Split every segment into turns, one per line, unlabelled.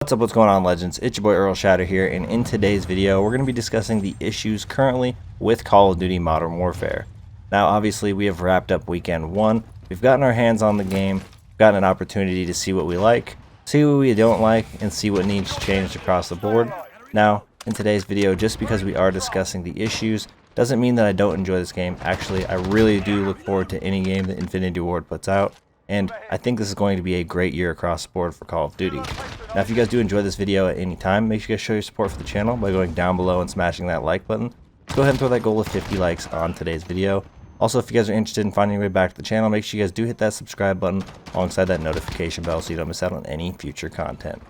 What's up, what's going on, legends? It's your boy Errl Shatter here, and in today's video we're going to be discussing the issues currently with Call of Duty Modern Warfare. Now obviously we have wrapped up weekend 1, we've gotten our hands on the game, gotten an opportunity to see what we like, see what we don't like, and see what needs changed across the board. Now in today's video, just because we are discussing the issues doesn't mean that I don't enjoy this game. Actually, I really do look forward to any game that Infinity Ward puts out. And I think this is going to be a great year across the board for Call of Duty. Now, if you guys do enjoy this video at any time, make sure you guys show your support for the channel by going down below and smashing that like button. Go ahead and throw that goal of 50 likes on today's video. Also, if you guys are interested in finding your way back to the channel, make sure you guys do hit that subscribe button alongside that notification bell so you don't miss out on any future content.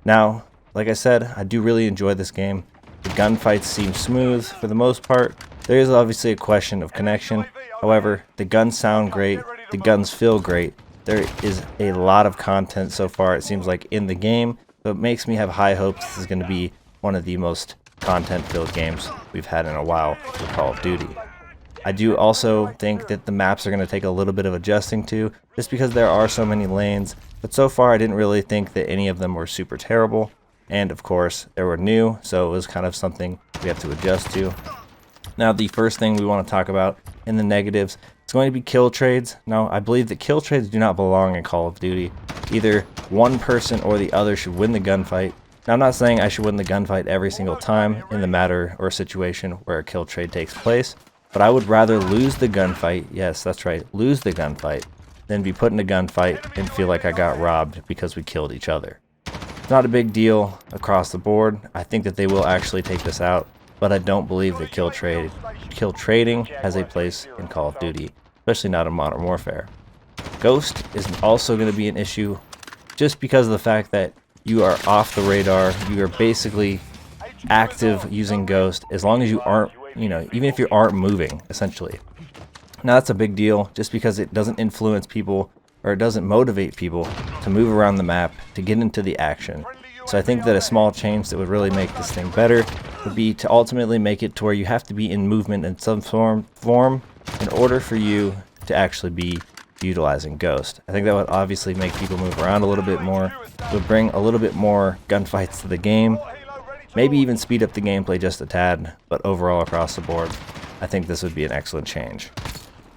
Now, like I said, I do really enjoy this game. The gunfights seem smooth for the most part. There is obviously a question of connection. However, the guns sound great. The guns feel great. There is a lot of content so far, it seems like, in the game, so it makes me have high hopes this is going to be one of the most content-filled games we've had in a while for Call of Duty. I do also think that the maps are going to take a little bit of adjusting to, just because there are so many lanes, but so far I didn't really think that any of them were super terrible, and of course, they were new, so it was kind of something we have to adjust to. Now, the first thing we want to talk about in the negatives, it's going to be kill trades. Now, I believe that kill trades do not belong in Call of Duty. Either one person or the other should win the gunfight. Now, I'm not saying I should win the gunfight every single time in the matter or situation where a kill trade takes place, but I would rather lose the gunfight, yes, that's right, lose the gunfight, than be put in a gunfight and feel like I got robbed because we killed each other. It's not a big deal across the board. I think that they will actually take this out, but I don't believe that kill trading has a place in Call of Duty, especially not in Modern Warfare. Ghost is also going to be an issue just because of the fact that you are off the radar. You are basically active using Ghost as long as you aren't, even if you aren't moving, essentially. Now that's a big deal just because it doesn't influence people, or it doesn't motivate people to move around the map to get into the action. So I think that a small change that would really make this thing better would be to ultimately make it to where you have to be in movement in some form in order for you to actually be utilizing Ghost. I think that would obviously make people move around a little bit more. It would bring a little bit more gunfights to the game. Maybe even speed up the gameplay just a tad, but overall across the board, I think this would be an excellent change.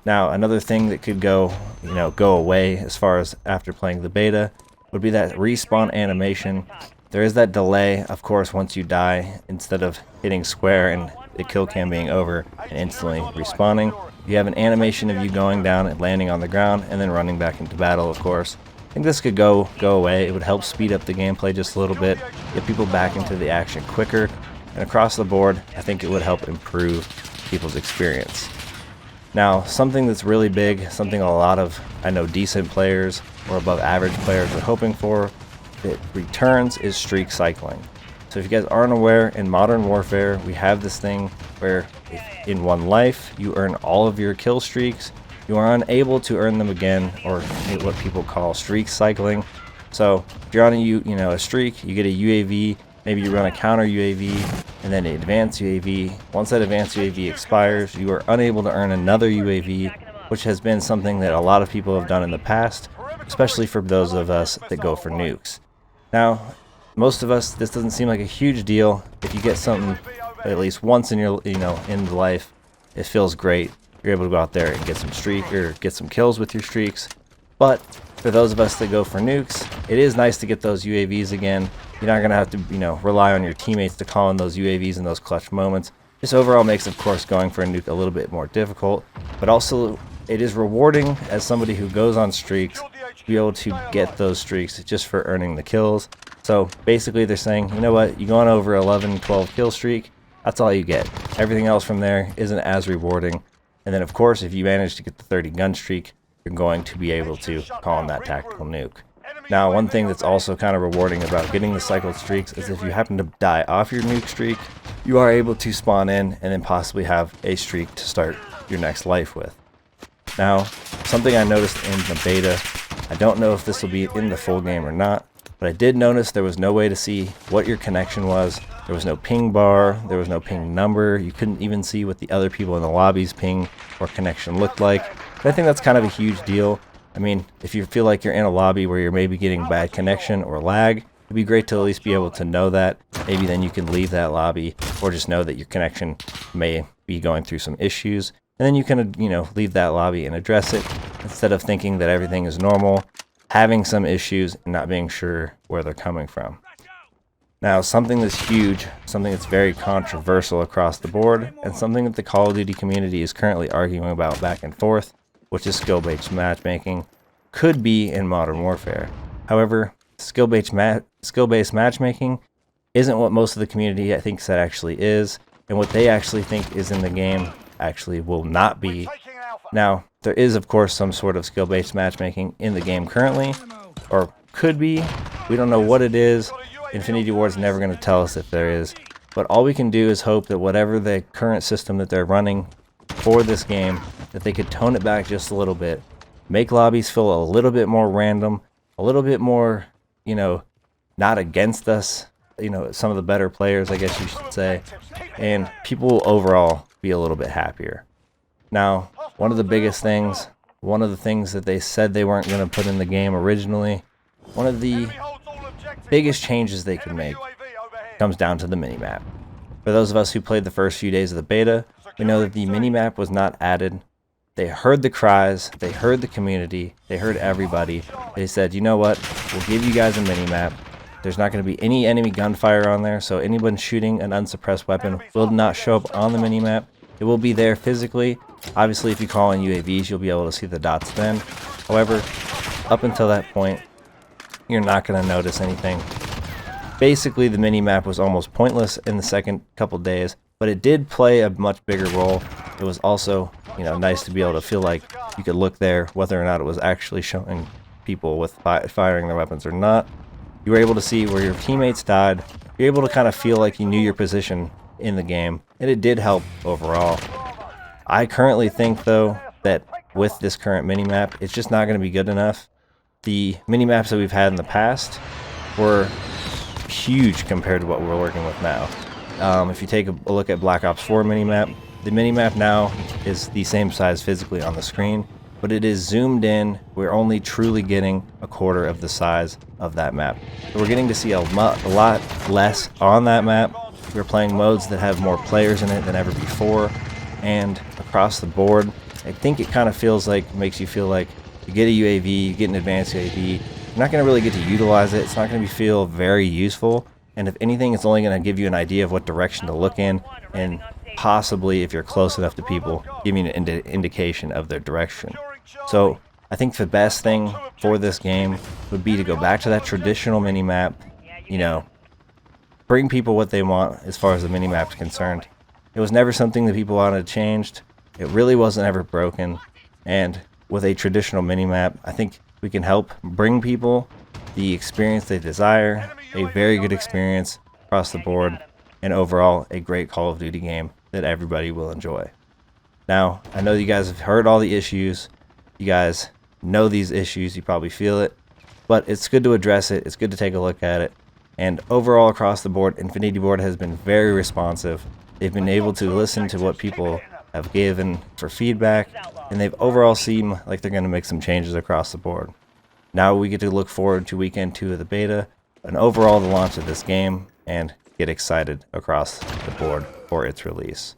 Now, another thing that could go away as far as after playing the beta would be that respawn animation. There is that delay, of course, once you die, instead of hitting square and the kill cam being over and instantly respawning. You have an animation of you going down and landing on the ground and then running back into battle, of course. I think this could go away. It would help speed up the gameplay just a little bit, get people back into the action quicker, and across the board, I think it would help improve people's experience. Now, something that's really big, something a lot of, I know, decent players or above average players are hoping for, that returns, is streak cycling. So if you guys aren't aware, in Modern Warfare, we have this thing where in one life, you earn all of your kill streaks. You are unable to earn them again, or what people call streak cycling. So if you're on a streak, you get a UAV, maybe you run a counter UAV, and then an advanced UAV. Once that advanced UAV expires, you are unable to earn another UAV, which has been something that a lot of people have done in the past, especially for those of us that go for nukes. Now, most of us, this doesn't seem like a huge deal. If you get something at least once in your, in life, it feels great. You're able to go out there and get some get some kills with your streaks. But for those of us that go for nukes, it is nice to get those UAVs again. You're not gonna have to, rely on your teammates to call in those UAVs in those clutch moments. This overall makes, of course, going for a nuke a little bit more difficult, but also it is rewarding as somebody who goes on streaks to be able to get those streaks just for earning the kills. So basically they're saying, you know what, you go on over 11, 12 kill streak, that's all you get. Everything else from there isn't as rewarding. And then of course, if you manage to get the 30 gun streak, you're going to be able to call in that tactical nuke. Now, one thing that's also kind of rewarding about getting the cycled streaks is if you happen to die off your nuke streak, you are able to spawn in and then possibly have a streak to start your next life with. Now, something I noticed in the beta, I don't know if this will be in the full game or not, but I did notice there was no way to see what your connection was. There was no ping bar, there was no ping number, you couldn't even see what the other people in the lobby's ping or connection looked like. But I think that's kind of a huge deal. I mean, if you feel like you're in a lobby where you're maybe getting bad connection or lag, it'd be great to at least be able to know that. Maybe then you can leave that lobby, or just know that your connection may be going through some issues, and then you can, leave that lobby and address it instead of thinking that everything is normal, having some issues and not being sure where they're coming from. Now, something that's huge, something that's very controversial across the board, and something that the Call of Duty community is currently arguing about back and forth, which is skill-based matchmaking, could be in Modern Warfare. However, skill-based matchmaking isn't what most of the community thinks that actually is, and what they actually think is in the game actually will not be. Now, there is of course some sort of skill-based matchmaking in the game currently, or could be. We don't know what it is. Infinity Ward's never going to tell us if there is, but all we can do is hope that whatever the current system that they're running for this game, that they could tone it back just a little bit, make lobbies feel a little bit more random, a little bit more, not against us, some of the better players, I guess you should say, and people will overall be a little bit happier. Now, one of the biggest things, one of the things that they said they weren't going to put in the game originally, one of the biggest changes they can make comes down to the minimap. For those of us who played the first few days of the beta, we know that the minimap was not added. They heard the cries, they heard the community, they heard everybody. They said, you know what, we'll give you guys a minimap. There's not going to be any enemy gunfire on there, so anyone shooting an unsuppressed weapon will not show up on the minimap. It will be there physically. Obviously, if you call in UAVs, you'll be able to see the dots then. However, up until that point, you're not going to notice anything. Basically, the minimap was almost pointless in the second couple days, but it did play a much bigger role. It was also, nice to be able to feel like you could look there, whether or not it was actually showing people with firing their weapons or not. You were able to see where your teammates died. You're able to kind of feel like you knew your position in the game, and it did help overall. I currently think, though, that with this current minimap, it's just not going to be good enough. The minimaps that we've had in the past were huge compared to what we're working with now. If you take a look at Black Ops 4 minimap, the minimap now is the same size physically on the screen, but it is zoomed in. We're only truly getting a quarter of the size of that map. So we're getting to see a lot less on that map. We're playing modes that have more players in it than ever before, and across the board, I think it kind of makes you feel like you get a UAV, you get an advanced UAV, you're not going to really get to utilize it. It's not going to feel very useful, and if anything, it's only going to give you an idea of what direction to look in, and possibly, if you're close enough to people, give you an indication of their direction. So I think the best thing for this game would be to go back to that traditional minimap, bring people what they want as far as the minimap is concerned. It was never something that people wanted changed. It really wasn't ever broken, and with a traditional minimap, I think we can help bring people the experience they desire, a very good experience across the board, and overall a great Call of Duty game that everybody will enjoy. Now, I know you guys have heard all the issues, you guys know these issues, you probably feel it, but it's good to address it, it's good to take a look at it, and overall across the board, Infinity Ward has been very responsive. They've been able to listen to what people have given for feedback, and they've overall seemed like they're going to make some changes across the board. Now we get to look forward to weekend 2 of the beta, and overall the launch of this game, and get excited across the board for its release.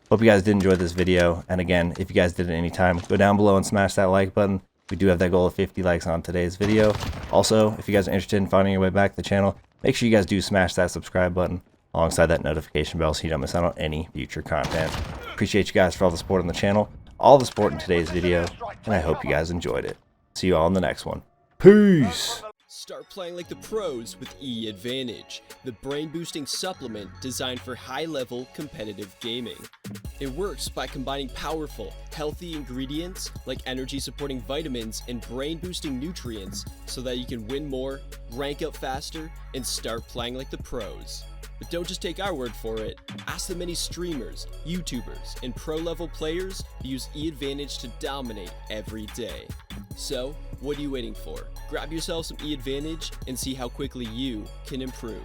Hope you guys did enjoy this video, and again, if you guys did at any time, go down below and smash that like button. We do have that goal of 50 likes on today's video. Also, if you guys are interested in finding your way back to the channel, make sure you guys do smash that subscribe button alongside that notification bell so you don't miss out on any future content. Appreciate you guys for all the support on the channel, all the support in today's video, and I hope you guys enjoyed it. See you all in the next one. Peace!
Start playing like the pros with E Advantage, the brain-boosting supplement designed for high-level competitive gaming. It works by combining powerful, healthy ingredients like energy-supporting vitamins and brain-boosting nutrients so that you can win more, rank up faster, and start playing like the pros. But don't just take our word for it. Ask the many streamers, YouTubers, and pro-level players who use E Advantage to dominate every day. So, what are you waiting for? Grab yourself some E Advantage and see how quickly you can improve.